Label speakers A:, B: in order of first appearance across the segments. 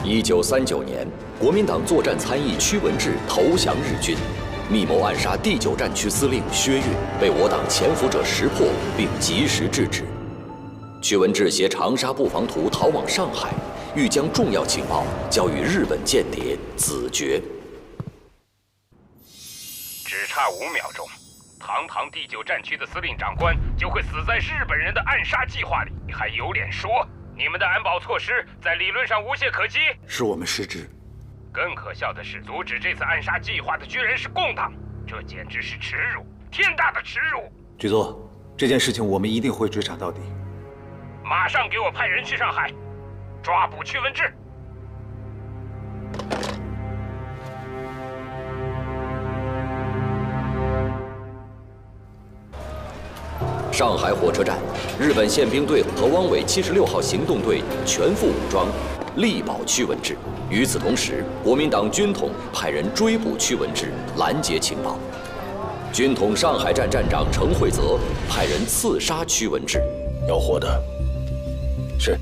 A: 1939年，国民党作战参议屈文志投降日军，密谋暗杀第9战区司令薛岳，被我党潜伏者识破并及时制止。屈文志携长沙布防图逃往上海，欲将重要情报交予日本间谍子爵。
B: 只差5秒钟，堂堂第9战区的司令长官就会死在日本人的暗杀计划里，你还有脸说？你们的安保措施在理论上无懈可击，
C: 是我们失职。
B: 更可笑的是，阻止这次暗杀计划的居然是共党，这简直是耻辱，天大的耻辱！
C: 局座，这件事情我们一定会追查到底。
B: 马上给我派人去上海，抓捕屈文志。
A: 上海火车站，日本宪兵队和汪伪76号行动队全副武装，力保屈文志。与此同时，国民党军统派人追捕屈文志，拦截情报。军统上海站站长程惠泽派人刺杀屈文志。
D: 要活的。是。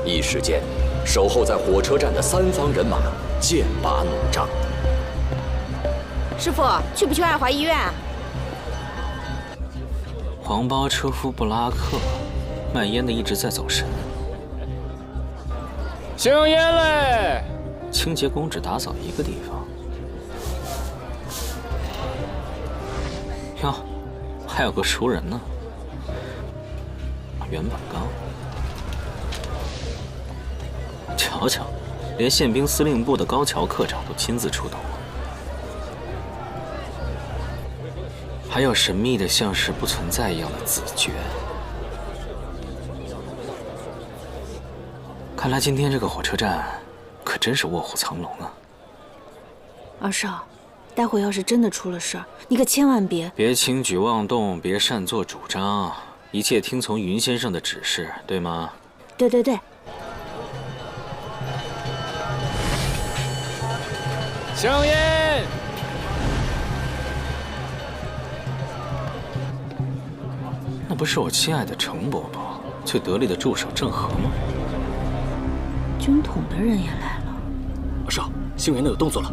A: 一时间，守候在火车站的3方人马剑拔弩张。
E: 师傅，去不去爱华医院？
F: 黄包车夫布拉克，卖烟的一直在走神。
G: 香烟嘞！
F: 清洁工只打扫一个地方。哟，还有个熟人呢。袁本刚。瞧瞧，连宪兵司令部的高桥科长都亲自出动了。还有神秘的像是不存在一样的子爵。看来今天这个火车站可真是卧虎藏龙啊！
E: 二少，待会要是真的出了事儿，你可千万别
F: 轻举妄动，别擅作主张，一切听从云先生的指示，对吗？
E: 对对对。
G: 香烟。
F: 那不是我亲爱的程伯伯最得力的助手郑和吗？
E: 军统的人也来了。
D: 二少，星源那有动作了。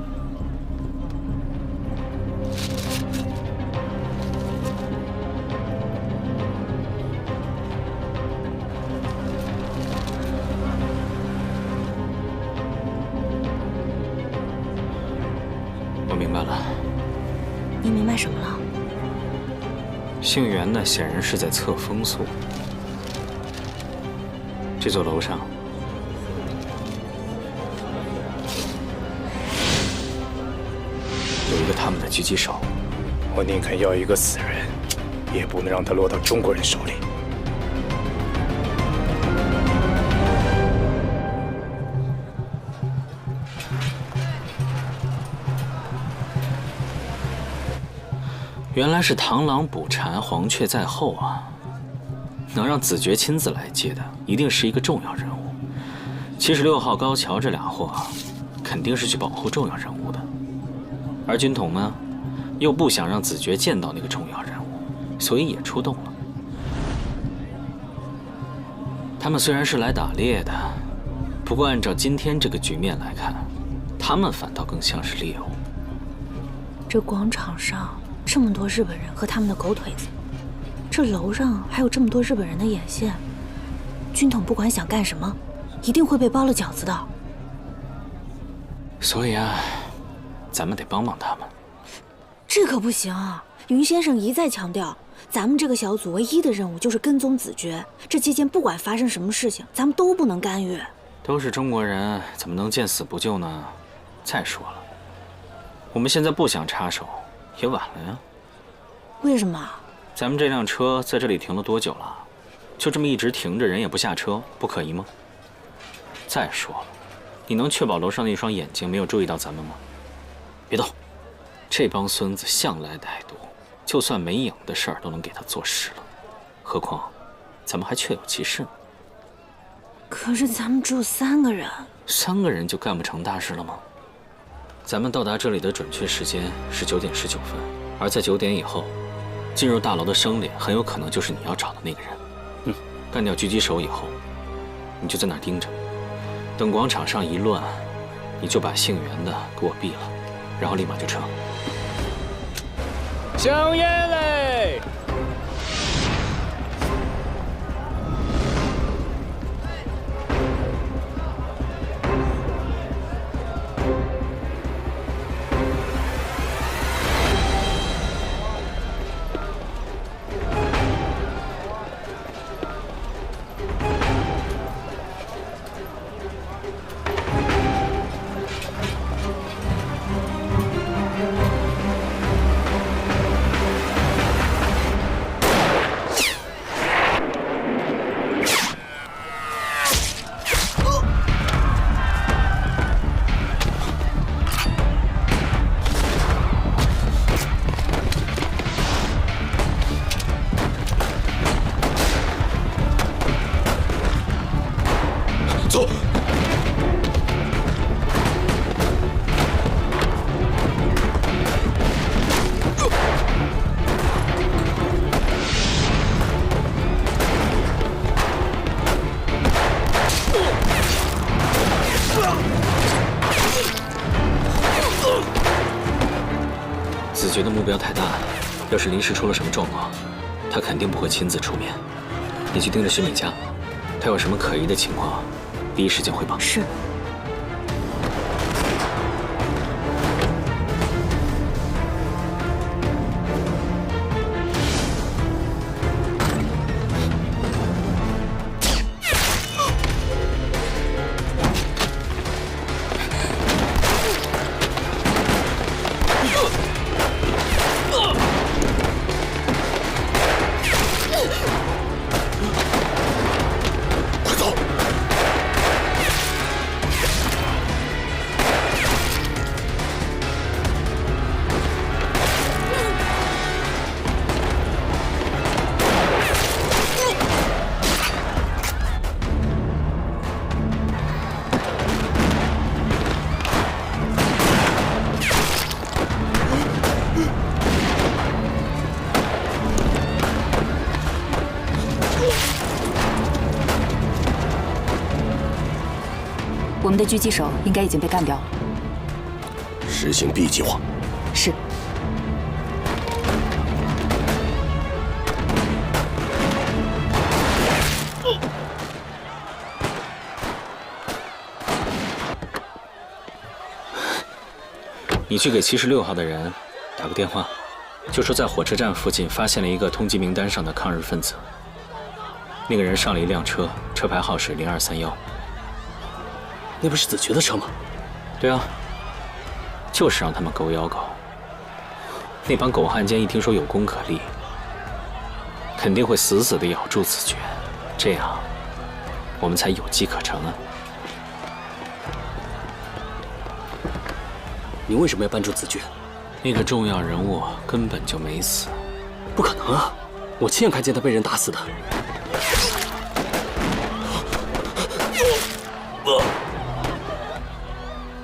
F: 我明白了。
E: 你明白什么了？
F: 姓袁的显然是在测风速。这座楼上有一个他们的狙击手。
D: 我宁肯要一个死人，也不能让他落到中国人手里。
F: 原来是螳螂捕蝉，黄雀在后啊！能让子爵亲自来接的，一定是一个重要人物。76号高桥这俩货啊，肯定是去保护重要人物的。而军统呢，又不想让子爵见到那个重要人物，所以也出动了。他们虽然是来打猎的，不过按照今天这个局面来看，他们反倒更像是猎物。
E: 这广场上这么多日本人和他们的狗腿子，这楼上还有这么多日本人的眼线，军统不管想干什么，一定会被包了饺子的。
F: 所以啊，咱们得帮帮他们。
E: 这可不行啊！云先生一再强调，咱们这个小组唯一的任务就是跟踪子爵，这期间不管发生什么事情，咱们都不能干预。
F: 都是中国人，怎么能见死不救呢？再说了，我们现在不想插手，也晚了呀。
E: 为什么？
F: 咱们这辆车在这里停了多久了？就这么一直停着，人也不下车，不可疑吗？再说了，你能确保楼上那双眼睛没有注意到咱们吗？别动，这帮孙子向来歹毒，就算没影的事儿都能给他做实了。何况，咱们还确有其事呢。
E: 可是咱们只有3个人
F: ，3个人就干不成大事了吗？咱们到达这里的准确时间是9点19分，而在9点以后，进入大楼的生脸很有可能就是你要找的那个人。干掉狙击手以后，你就在那儿盯着，等广场上一乱，你就把姓袁的给我毙了，然后立马就撤。
G: 香烟嘞！
A: 走。
F: 子爵的目标太大，要是临时出了什么状况，他肯定不会亲自出面。你去盯着徐美嘉，他有什么可疑的情况，第一时间汇报。
E: 是。
H: 我们的狙击手应该已经被干掉了。
I: 实行 B 计划。
H: 是。
F: 你去给76号的人打个电话，就说在火车站附近发现了一个通缉名单上的抗日分子。那个人上了一辆车，车牌号是0231。
I: 那不是子爵的车吗？
F: 对啊，就是让他们狗咬狗。那帮狗汉奸一听说有功可立，肯定会死死地咬住子爵，这样我们才有机可乘啊。
I: 你为什么要帮助子爵？
F: 那个重要人物根本就没死。
I: 不可能啊！我亲眼看见他被人打死的。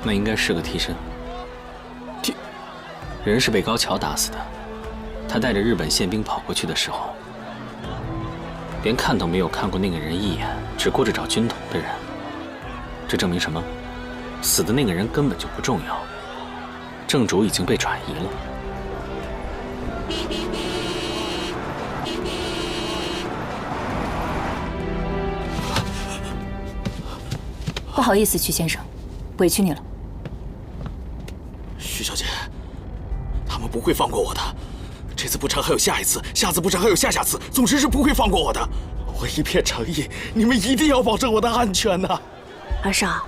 F: 那应该是个替身。人是被高桥打死的，他带着日本宪兵跑过去的时候，连看都没有看过那个人一眼，只顾着找军统的人。这证明什么？死的那个人根本就不重要，正主已经被转移了。
H: 不好意思，曲先生，委屈你了。
I: 徐小姐，他们不会放过我的。这次不成还有下一次，下次不成还有下下次，总之是不会放过我的。我一片诚意，你们一定要保证我的安全呐！
E: 二少，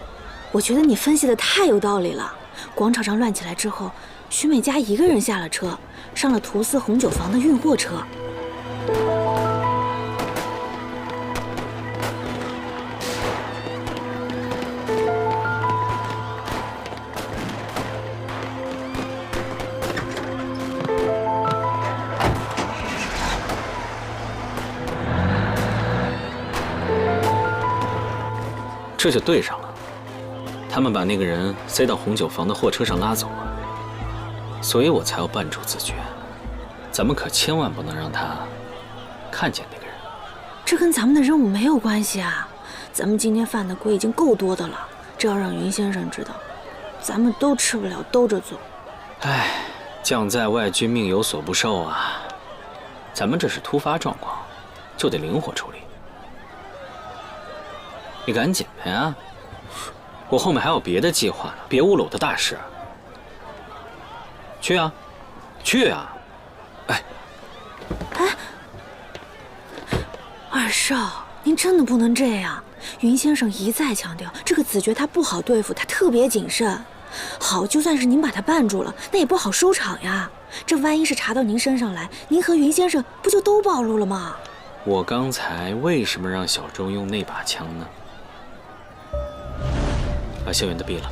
E: 我觉得你分析的太有道理了。广场上乱起来之后，徐美嘉一个人下了车，上了图司红酒房的运货车。
F: 这就对上了，他们把那个人塞到红酒房的货车上拉走了，所以我才要绊住子爵。咱们可千万不能让他看见那个人。
E: 这跟咱们的任务没有关系啊！咱们今天犯的规已经够多的了，这要让云先生知道，咱们都吃不了兜着走。
F: 唉，将在外，君命有所不受啊。咱们这是突发状况，就得灵活处理。你赶紧的呀，我后面还有别的计划呢，别误了我的大事。去啊，去啊！
E: 哎，二少，您真的不能这样。云先生一再强调，这个子爵他不好对付，他特别谨慎。好，就算是您把他办住了，那也不好收场呀。这万一是查到您身上来，您和云先生不就都暴露了吗？
F: 我刚才为什么让小周用那把枪呢？把校园的毙了。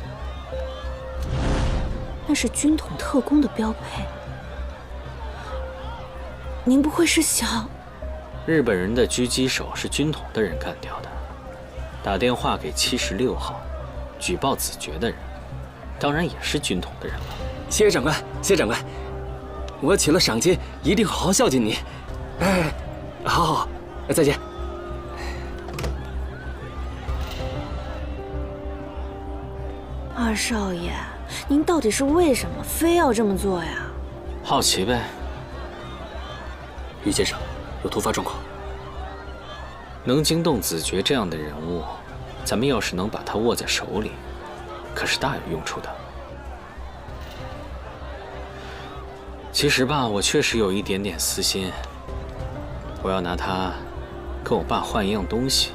E: 那是军统特工的标配。您不会是想……
F: 日本人的狙击手是军统的人干掉的，打电话给76号举报子爵的人，当然也是军统的人了。
J: 谢长官，谢长官，我取了赏金，一定好好孝敬你。哎，好，再见。
E: 二少爷，您到底是为什么非要这么做呀？
F: 好奇呗。
J: 于先生，有突发状况。
F: 能惊动子爵这样的人物，咱们要是能把他握在手里，可是大有用处的。其实吧，我确实有一点点私心，我要拿他跟我爸换一样东西。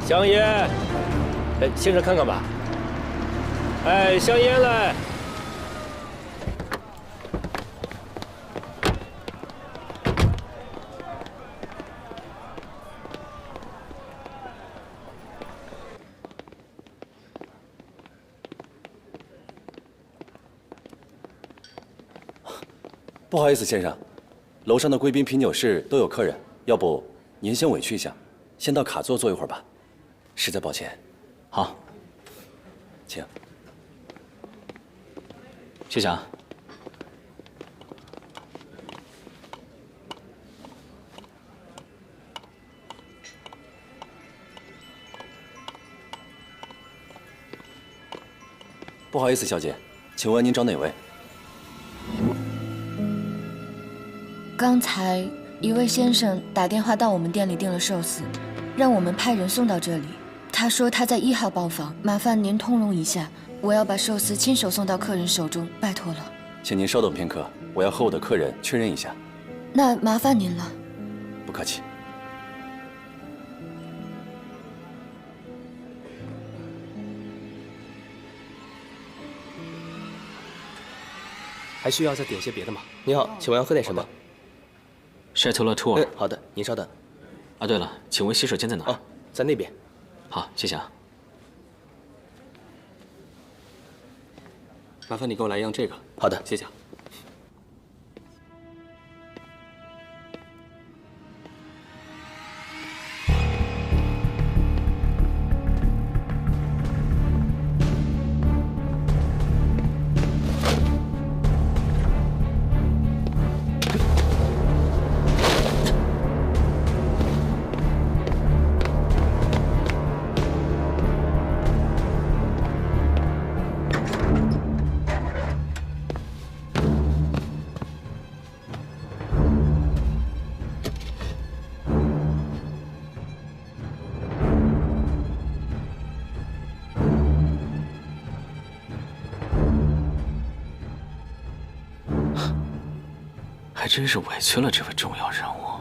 G: 香烟，哎，先生看看吧。哎，香烟来。
K: 不好意思，先生，楼上的贵宾品酒室都有客人，要不您先委屈一下，先到卡座坐一会儿吧。实在抱歉。
F: 好，
K: 请。
F: 谢谢啊。
K: 不好意思，小姐，请问您找哪位？
H: 刚才一位先生打电话到我们店里订了寿司，让我们派人送到这里。他说他在1号包房，麻烦您通融一下，我要把寿司亲手送到客人手中，拜托了。
K: 请您稍等片刻，我要和我的客人确认一下。
H: 那麻烦您了。
K: 不客气。
J: 还需要再点些别的吗？你好，请问要喝点什么
F: ？Chateau Latour。
J: 好的，您稍等。
F: 啊，对了，请问洗手间在哪？
J: 哦，在那边。
F: 好，谢谢啊。
J: 麻烦你给我来一样这个。
K: 好的，
J: 谢谢。
F: 还真是委屈了这位重要人物。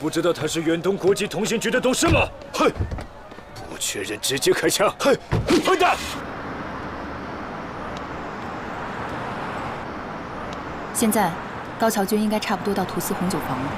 D: 不知道他是远东国际通信局的董事吗？嘿，不确认直接开枪！嘿，混蛋！
L: 现在，高桥君应该差不多到图斯红酒房了。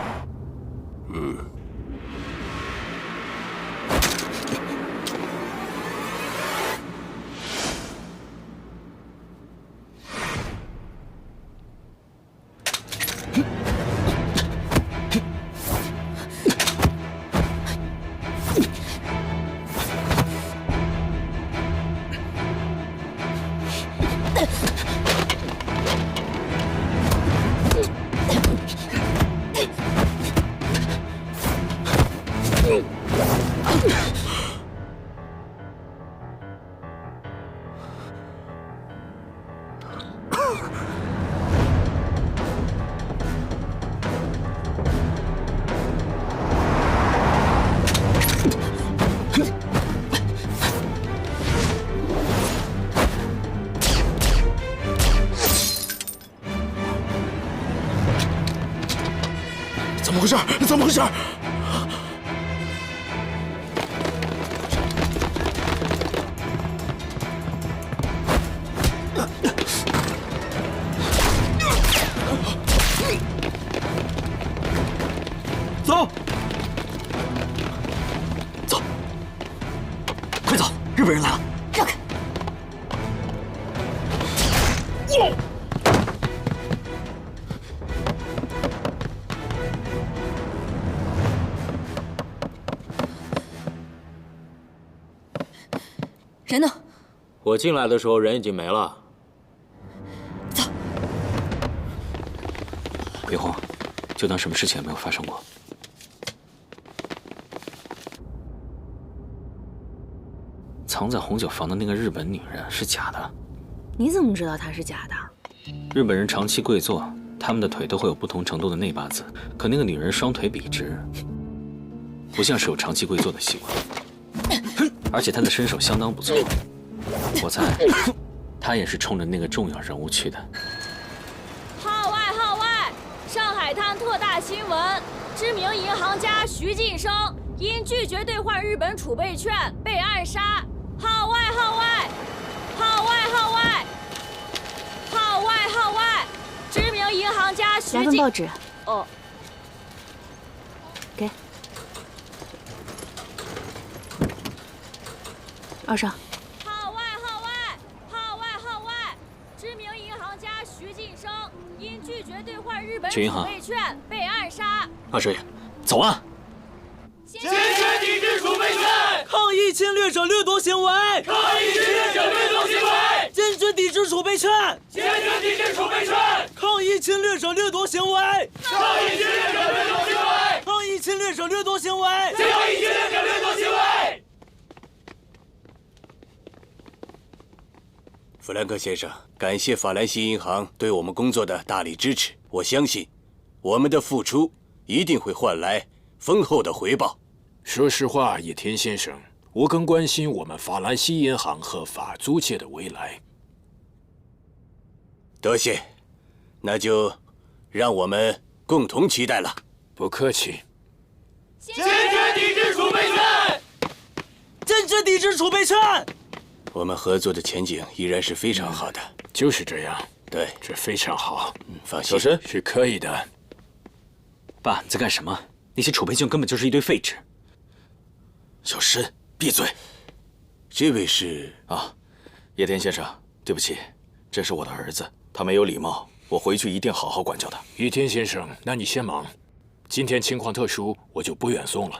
I: 怎么回事？怎么回事？
A: 走，走，快走！日本人来了！
E: 让开！人呢？
G: 我进来的时候人已经没了。
E: 走。
F: 别慌，就当什么事情也没有发生过。藏在红酒房的那个日本女人是假的。
E: 你怎么知道她是假的？
F: 日本人长期跪坐，他们的腿都会有不同程度的内八字，可那个女人双腿笔直，不像是有长期跪坐的习惯。而且她的身手相当不错，我猜她也是冲着那个重要人物去的。
M: 号外号外！上海滩特大新闻：知名银行家徐晋生因拒绝兑换日本储备券被暗杀。号外号外！号外号外！号外号外！知名银行家徐晋……
E: 来份报纸。
M: 哦。
E: 给。二少。
M: 号外号外！号外号外！知名银行家徐晋生因拒绝兑换日本储备券被暗杀。
F: 二少爷，走啊！
M: 坚决
N: 抵制储备券！抗议侵略者掠夺行为！抗议侵略者掠夺行为！坚决抵制储备券！坚决抵制储备券！抗议侵略者掠夺行为！抗议侵略者掠夺行为！抗议侵略者掠夺行为！抗议侵略者掠夺行为！
D: 弗兰克先生，感谢法兰西银行对我们工作的大力支持。我相信，我们的付出一定会换来丰厚的回报。
O: 说实话，野田先生，我更关心我们法兰西银行和法租界的未来。
D: 多谢，那就让我们共同期待了。
O: 不客气。
N: 坚决抵制储备券！坚决抵制储备券！
D: 我们合作的前景依然是非常好的。
O: 就是这样。
D: 对，
O: 这非常好。
D: 放心。
O: 小申是可以的。
F: 爸，你在干什么？那些储备券根本就是一堆废纸。
I: 小申，闭嘴！
D: 这位是
I: 啊，野田先生，对不起，这是我的儿子，他没有礼貌，我回去一定好好管教他。
O: 野田先生，那你先忙，今天情况特殊，我就不远送了。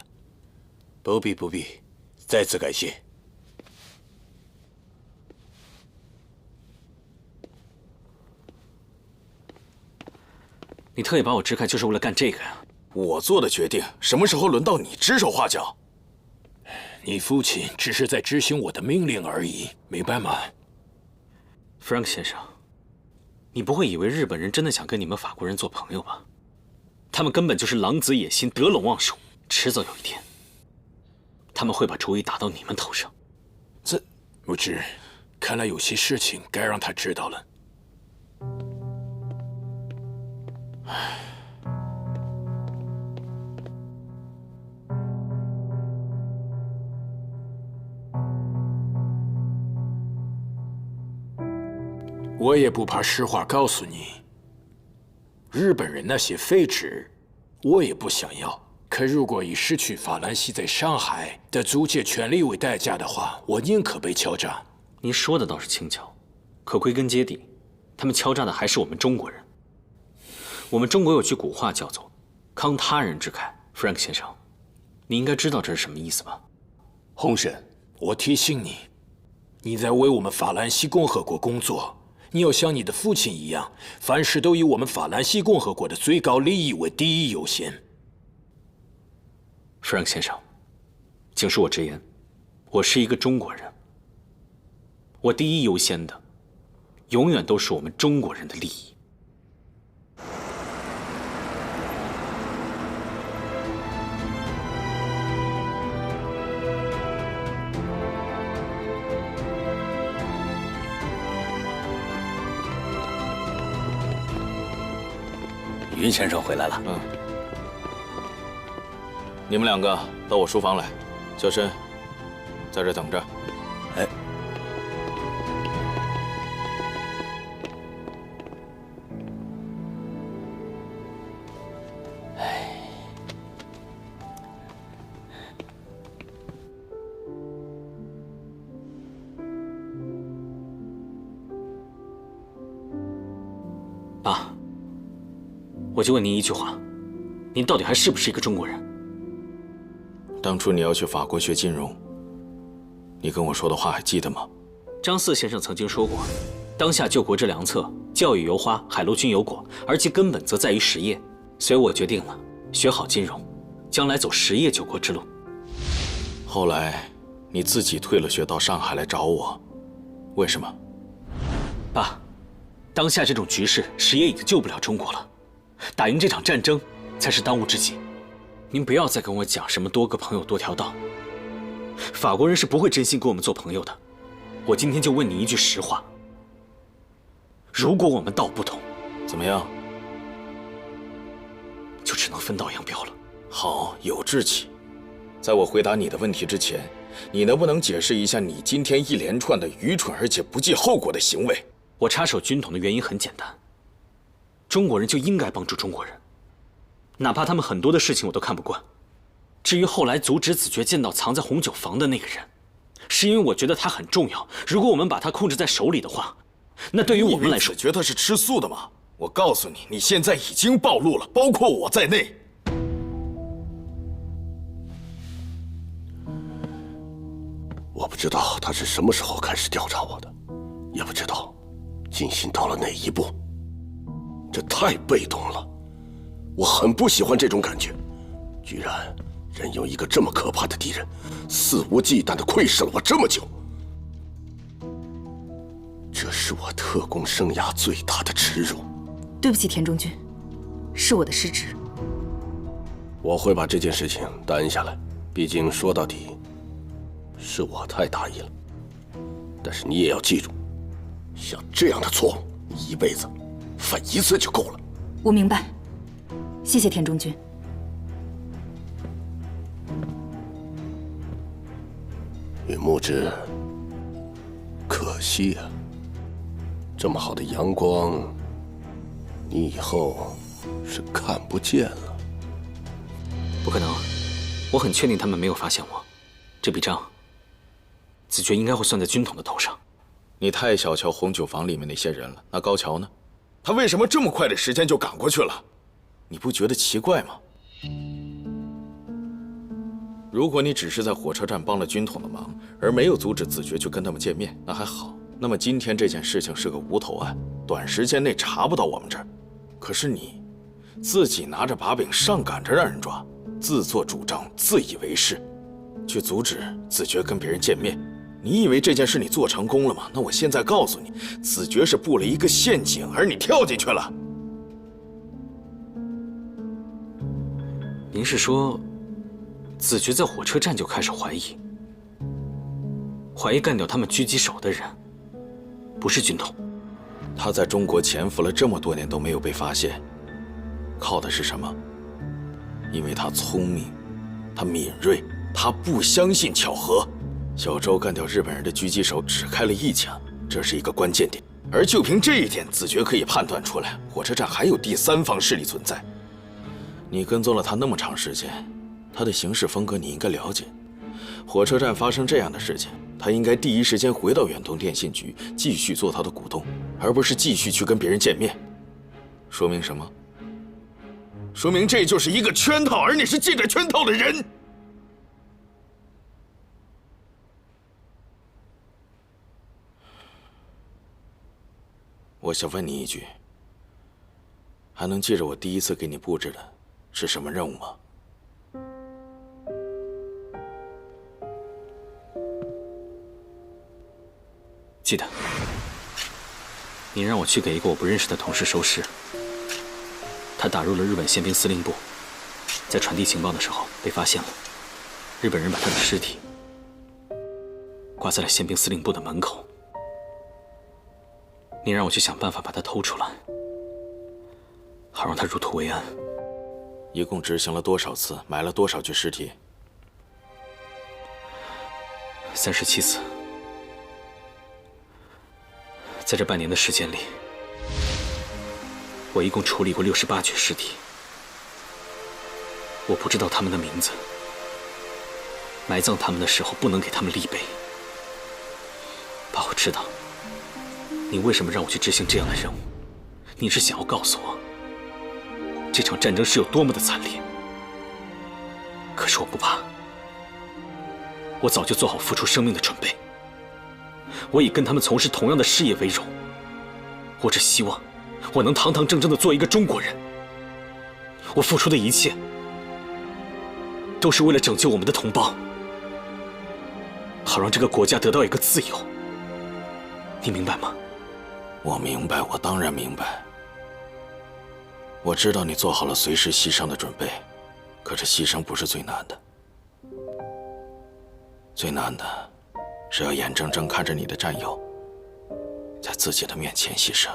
D: 不必不必，再次感谢。
F: 你特意把我支开，就是为了干这个呀？
I: 我做的决定，什么时候轮到你指手画脚？
O: 你父亲只是在执行我的命令而已，明白吗
F: ，Frank 先生？你不会以为日本人真的想跟你们法国人做朋友吧？他们根本就是狼子野心，得陇望蜀，迟早有一天，他们会把主意打到你们头上。
O: 这，无知，看来有些事情该让他知道了。我也不怕实话告诉你，日本人那些废纸，我也不想要。可如果以失去法兰西在上海的租借权利为代价的话，我宁可被敲诈。
F: 您说的倒是轻巧，可归根结底，他们敲诈的还是我们中国人。我们中国有句古话叫做“慷他人之慨 ”，Frank 先生，你应该知道这是什么意思吧？
O: 洪神，我提醒你，你在为我们法兰西共和国工作，你要像你的父亲一样，凡事都以我们法兰西共和国的最高利益为第一优先。
F: Frank 先生，请恕我直言，我是一个中国人，我第一优先的，永远都是我们中国人的利益。
K: 云先生回来了。
I: 你们两个到我书房来，小申，在这等着。
K: 哎。
F: 爸，我就问您一句话，您到底还是不是一个中国人？
I: 当初你要去法国学金融，你跟我说的话还记得吗？
F: 张四先生曾经说过，当下救国之良策，教育有花，海陆均有果，而其根本则在于实业。所以我决定了，学好金融，将来走实业救国之路。
I: 后来，你自己退了学到上海来找我，为什么？
F: 爸，当下这种局势，实业已经救不了中国了，打赢这场战争才是当务之急。您不要再跟我讲什么多个朋友多条道，法国人是不会真心跟我们做朋友的。我今天就问你一句实话：如果我们道不同，
I: 怎么样？
F: 就只能分道扬镳了。
I: 好，有志气。在我回答你的问题之前，你能不能解释一下你今天一连串的愚蠢而且不计后果的行为？
F: 我插手军统的原因很简单，中国人就应该帮助中国人。哪怕他们很多的事情我都看不惯。至于后来阻止子爵见到藏在红酒房的那个人，是因为我觉得他很重要。如果我们把他控制在手里的话，那对于我们来说，
I: 子爵他是吃素的吗？我告诉你，你现在已经暴露了，包括我在内。
P: 我不知道他是什么时候开始调查我的，也不知道进行到了哪一步。这太被动了。我很不喜欢这种感觉，居然任由一个这么可怕的敌人肆无忌惮地窥视了我这么久。这是我特工生涯最大的耻辱。
L: 对不起，田中君，是我的失职。
P: 我会把这件事情担下来，毕竟说到底，是我太大意了。但是你也要记住，像这样的错误，你一辈子犯一次就够了。
L: 我明白。谢谢田中君。
P: 云木之，可惜啊，这么好的阳光，你以后是看不见了。
F: 不可能，我很确定他们没有发现我。这笔账，子爵应该会算在军统的头上。
I: 你太小瞧红酒房里面那些人了。那高桥呢？他为什么这么快的时间就赶过去了？你不觉得奇怪吗？如果你只是在火车站帮了军统的忙，而没有阻止子爵去跟他们见面，那还好。那么今天这件事情是个无头案，短时间内查不到我们这儿。可是你自己拿着把柄上赶着让人抓，自作主张、自以为是，去阻止子爵跟别人见面。你以为这件事你做成功了吗？那我现在告诉你，子爵是布了一个陷阱，而你跳进去了。
F: 您是说，子爵在火车站就开始怀疑干掉他们狙击手的人不是军统？
I: 他在中国潜伏了这么多年都没有被发现，靠的是什么？因为他聪明，他敏锐，他不相信巧合。小周干掉日本人的狙击手只开了1枪，这是一个关键点。而就凭这一点，子爵可以判断出来，火车站还有第三方势力存在。你跟踪了他那么长时间，他的行事风格你应该了解。火车站发生这样的事情，他应该第一时间回到远东电信局，继续做他的股东，而不是继续去跟别人见面。说明什么？说明这就是一个圈套，而你是进了圈套的人。我想问你一句，还能记着我第一次给你布置的是什么任务吗？
F: 记得。你让我去给一个我不认识的同事收尸，他打入了日本宪兵司令部，在传递情报的时候被发现了，日本人把他的尸体挂在了宪兵司令部的门口。你让我去想办法把他偷出来，好让他入土为安。
I: 一共执行了多少次，埋了多少具尸体
F: ？37次。在这半年的时间里，我一共处理过68具尸体。我不知道他们的名字，埋葬他们的时候不能给他们立碑。爸，我知道你为什么让我去执行这样的任务，你是想要告诉我，这场战争是有多么的惨烈。可是我不怕，我早就做好付出生命的准备。我以跟他们从事同样的事业为荣，我只希望我能堂堂正正的做一个中国人。我付出的一切，都是为了拯救我们的同胞，好让这个国家得到一个自由。你明白吗？
I: 我明白，我当然明白。我知道你做好了随时牺牲的准备，可是牺牲不是最难的，最难的是要眼睁睁看着你的战友在自己的面前牺牲。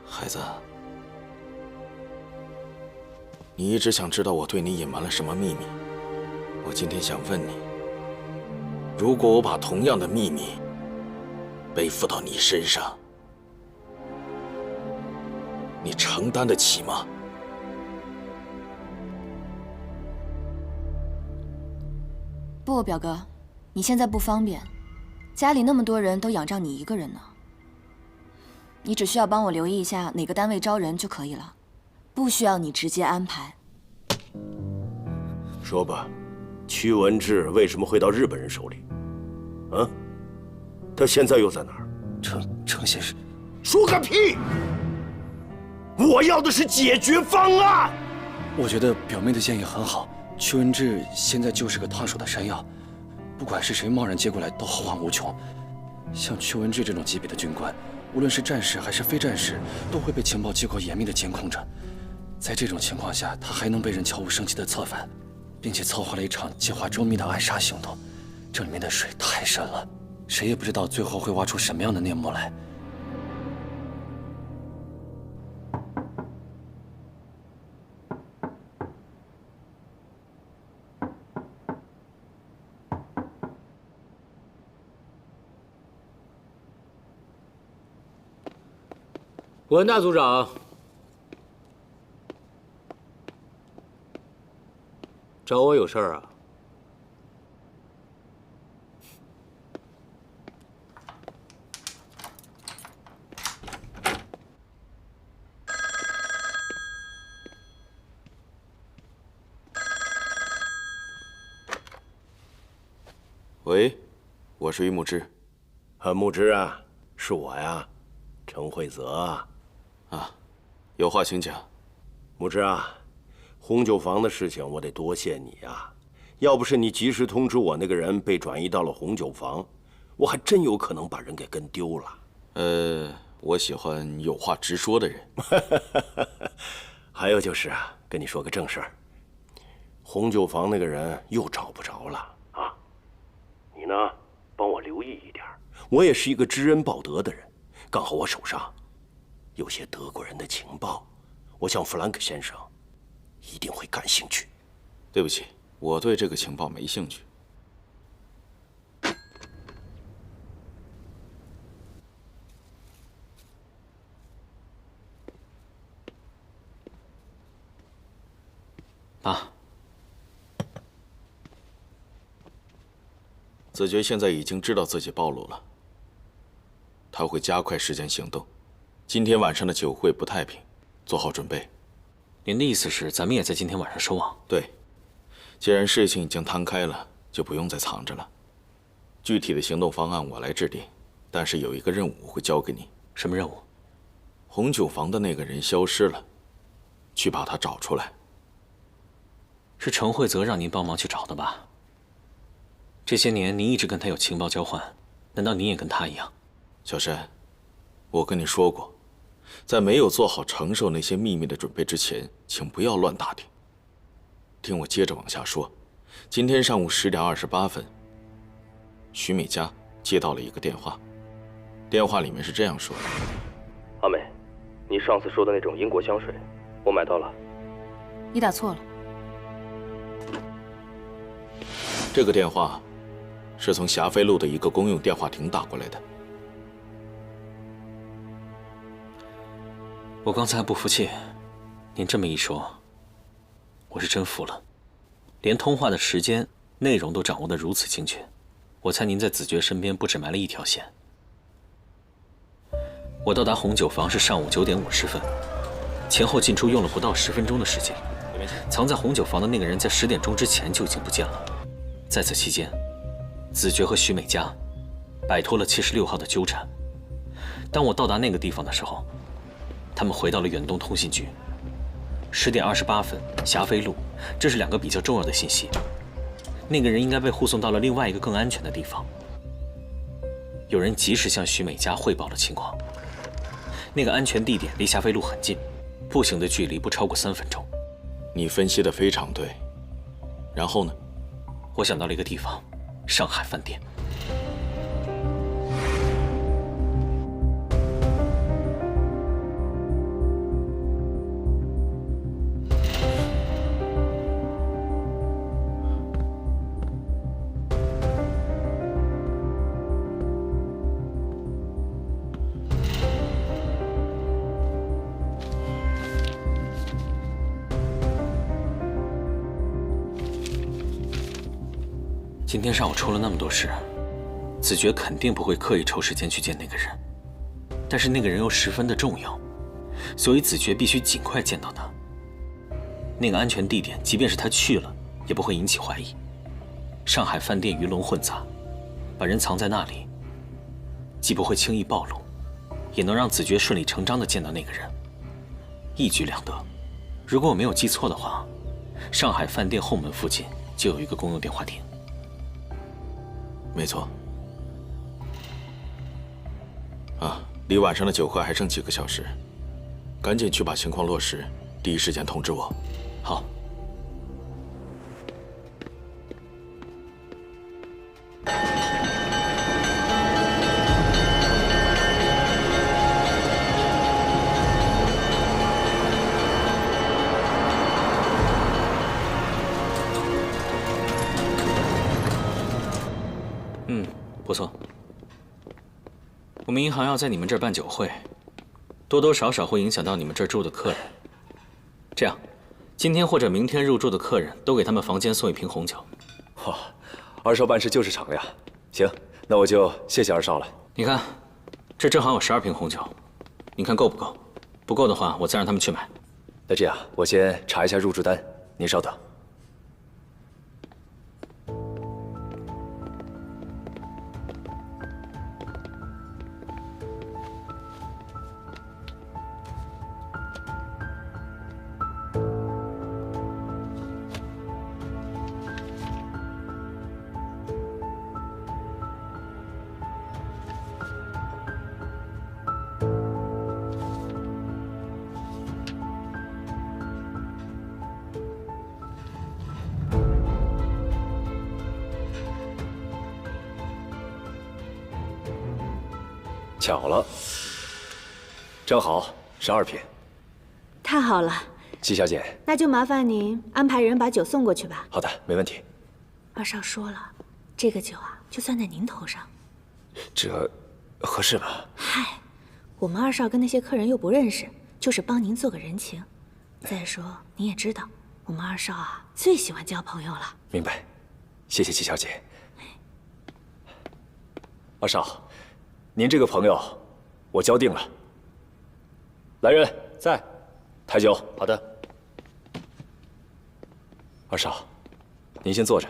I: 孩子，你一直想知道我对你隐瞒了什么秘密。我今天想问你，如果我把同样的秘密背负到你身上，你承担得起吗？
H: 不，表哥，你现在不方便，家里那么多人都仰仗你一个人呢。你只需要帮我留意一下哪个单位招人就可以了，不需要你直接安排。
P: 说吧，屈文志为什么会到日本人手里？啊？他现在又在哪儿？
C: 程先生，
P: 说个屁！我要的是解决方案。
C: 我觉得表妹的建议很好。屈文志现在就是个烫手的山药，不管是谁贸然接过来都后患无穷。像屈文志这种级别的军官，无论是战士还是非战士，都会被情报机构严密的监控着。在这种情况下，他还能被人悄无声息的策反，并且策划了一场计划周密的暗杀行动，这里面的水太深了，谁也不知道最后会挖出什么样的内幕来。
G: 文大组长，找我有事儿啊？
I: 喂，我是于牧之。
P: 牧之啊，是我呀，陈慧泽啊。
I: 啊，有话请讲。
P: 牧之啊，红酒房的事情我得多谢你啊，要不是你及时通知我那个人被转移到了红酒房，我还真有可能把人给跟丢了。
I: 我喜欢有话直说的人。
P: 还有就是啊，跟你说个正事儿，红酒房那个人又找不着了啊。你呢，帮我留意一点，我也是一个知恩报德的人，刚好我手上有些德国人的情报，我想弗兰克先生一定会感兴趣。
I: 对不起，我对这个情报没兴趣。
F: 啊。
I: 子爵现在已经知道自己暴露了，他会加快时间行动。今天晚上的酒会不太平，做好准备。
F: 您的意思是，咱们也在今天晚上收网？
I: 对，既然事情已经摊开了，就不用再藏着了。具体的行动方案我来制定，但是有一个任务我会交给你。
F: 什么任务？
I: 红酒房的那个人消失了，去把他找出来。
F: 是程惠泽让您帮忙去找的吧？这些年您一直跟他有情报交换，难道你也跟他一样？
I: 小山，我跟你说过，在没有做好承受那些秘密的准备之前，请不要乱打听。听我接着往下说。今天上午10点28分，徐美嘉接到了一个电话，电话里面是这样说的：
Q: 阿美，你上次说的那种英国香水，我买到了。
L: 你打错了。
I: 这个电话是从霞飞路的一个公用电话亭打过来的。
F: 我刚才不服气，您这么一说，我是真服了。连通话的时间、内容都掌握得如此精确，我猜您在子爵身边不止埋了一条线。我到达红酒房是上午9点50分，前后进出用了不到10分钟的时间。藏在红酒房的那个人在10点钟之前就已经不见了。在此期间，子爵和徐美嘉摆脱了76号的纠缠。当我到达那个地方的时候，他们回到了远东通信局。10点28分，霞飞路，这是2个比较重要的信息。那个人应该被护送到了另外一个更安全的地方。有人及时向徐美嘉汇报了情况。那个安全地点离霞飞路很近，步行的距离不超过3分钟。
I: 你分析得非常对。然后呢？
F: 我想到了一个地方，上海饭店。今天上午出了那么多事，子爵肯定不会刻意抽时间去见那个人，但是那个人又十分的重要，所以子爵必须尽快见到他。那个安全地点，即便是他去了，也不会引起怀疑。上海饭店鱼龙混杂，把人藏在那里，既不会轻易暴露，也能让子爵顺理成章地见到那个人，一举两得。如果我没有记错的话，上海饭店后门附近就有一个公用电话亭。
I: 没错。啊，离晚上的酒会还剩几个小时，赶紧去把情况落实，第一时间通知我。
F: 好。不错，我们银行要在你们这儿办酒会，多多少少会影响到你们这儿住的客人。这样，今天或者明天入住的客人都给他们房间送一瓶红酒。
K: 哇，二少办事就是常呀。行，那我就谢谢二少了。
F: 你看，这正好有12瓶红酒，你看够不够？不够的话，我再让他们去买。
K: 那这样，我先查一下入住单，您稍等。巧了，正好12瓶。
E: 太好了，
K: 季小姐，
E: 那就麻烦您安排人把酒送过去吧。
K: 好的，没问题。
E: 二少说了，这个酒啊，就算在您头上。
K: 这合适吗？
E: 嗨，我们二少跟那些客人又不认识，就是帮您做个人情。再说您也知道，我们二少啊，最喜欢交朋友了。
C: 明白，谢谢齐小姐。二少，您这个朋友，我交定了。来人，在，抬酒。
G: 好的。
C: 二少，您先坐着。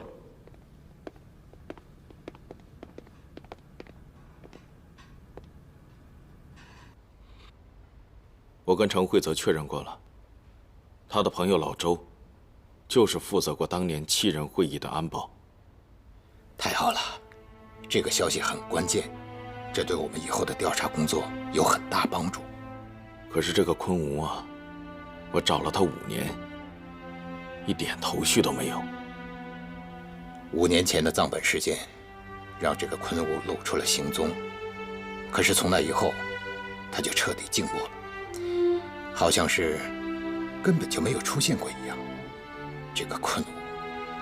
I: 我跟陈慧泽确认过了，他的朋友老周，就是负责过当年7人会议的安保。
R: 太好了，这个消息很关键，这对我们以后的调查工作有很大帮助。
I: 可是这个昆吾啊，我找了他5年，一点头绪都没有。
R: 5年前的藏本事件，让这个昆吾露出了行踪，可是从那以后，他就彻底静默了。好像是根本就没有出现过一样。这个昆吾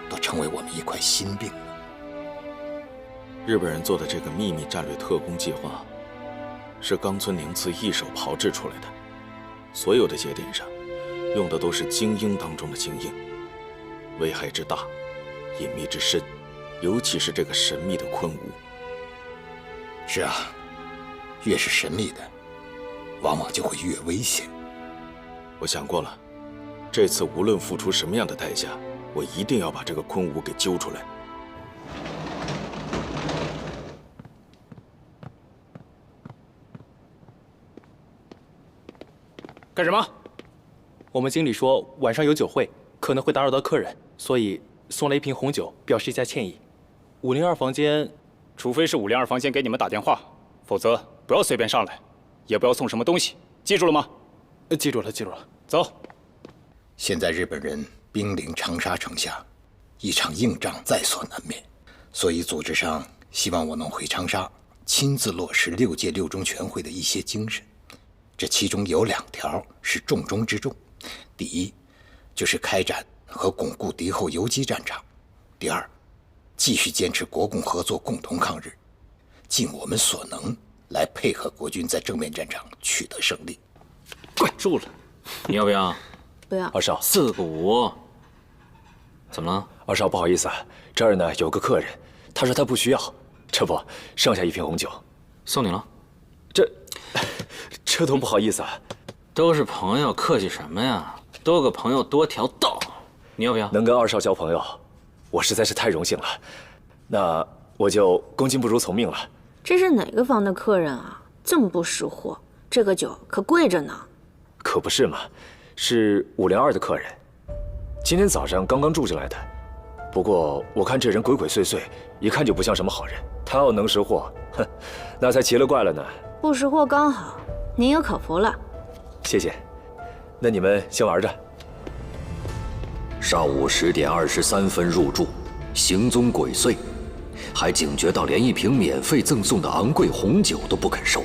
R: 都成为我们一块心病了。
I: 日本人做的这个秘密战略特工计划，是冈村宁次一手炮制出来的，所有的节点上用的都是精英当中的精英，危害之大，隐秘之深，尤其是这个神秘的昆吾。
R: 是啊，越是神秘的，往往就会越危险。
I: 我想过了，这次无论付出什么样的代价，我一定要把这个昆吾给揪出来。
S: 干什么？我们经理说晚上有酒会，可能会打扰到客人，所以送了一瓶红酒，表示一下歉意。502房间，
B: 除非是502房间给你们打电话，否则不要随便上来，也不要送什么东西，记住了吗？
S: 记住了，记住了。
B: 走。
R: 现在日本人兵临长沙城下，一场硬仗在所难免，所以组织上希望我能回长沙，亲自落实6届6中全会的一些精神。这其中有2条是重中之重。第一，就是开展和巩固敌后游击战场；第二，继续坚持国共合作，共同抗日，尽我们所能来配合国军在正面战场取得胜利。
F: 快住了！你要不要？
E: 不要。
C: 二少
F: 4个5。怎么了？
C: 二少，不好意思啊，这儿呢有个客人，他说他不需要，这不剩下一瓶红酒，
F: 送你了。
C: 这都不好意思啊。
F: 都是朋友，客气什么呀？多个朋友多条道。你要不要？
C: 能跟二少交朋友，我实在是太荣幸了。那我就恭敬不如从命了。
E: 这是哪个房的客人啊？这么不识货，这个酒可贵着呢。
C: 可不是嘛，是502的客人，今天早上刚刚住进来的。不过我看这人鬼鬼祟祟，一看就不像什么好人。他要能识货，哼，那才奇了怪了呢。
E: 不识货刚好，您有口福了。
C: 谢谢。那你们先玩着。
A: 上午10点23分入住，行踪鬼祟，还警觉到连一瓶免费赠送的昂贵红酒都不肯收。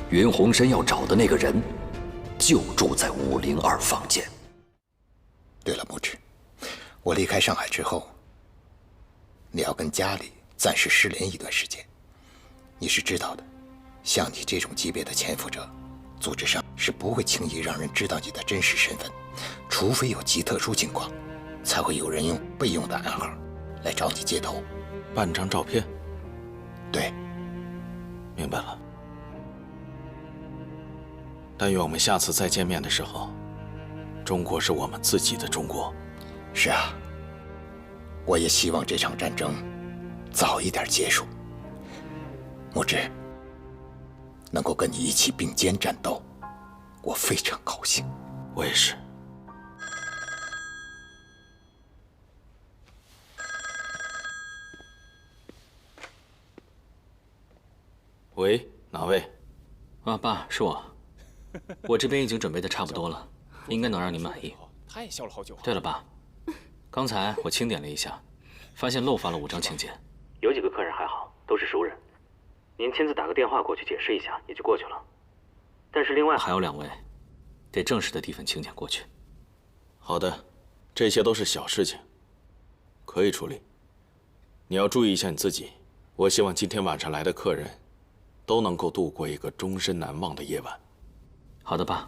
A: 云鸿生要找的那个人，就住在502房间。
R: 对了，木之，我离开上海之后，你要跟家里暂时失联一段时间。你是知道的，像你这种级别的潜伏者，组织上是不会轻易让人知道你的真实身份，除非有极特殊情况，才会有人用备用的暗号来找你接头。
I: 办张照片？
R: 对，
I: 明白了。但愿我们下次再见面的时候，中国是我们自己的中国。
R: 是啊，我也希望这场战争早一点结束。木之，能够跟你一起并肩战斗，我非常高兴。
I: 我也是。喂，哪位？
F: 啊，爸，是我。我这边已经准备的差不多了，应该能让您满意。
B: 他也笑了好久。
F: 对了，爸，刚才我清点了一下，发现漏发了5张请柬。
Q: 有几个客人还好，都是熟人，您亲自打个电话过去解释一下也就过去了。但是另外
F: 还有2位，得正式的地方请柬过去。
I: 好的，这些都是小事情，可以处理。你要注意一下你自己。我希望今天晚上来的客人，都能够度过一个终身难忘的夜晚。
F: 好的，爸。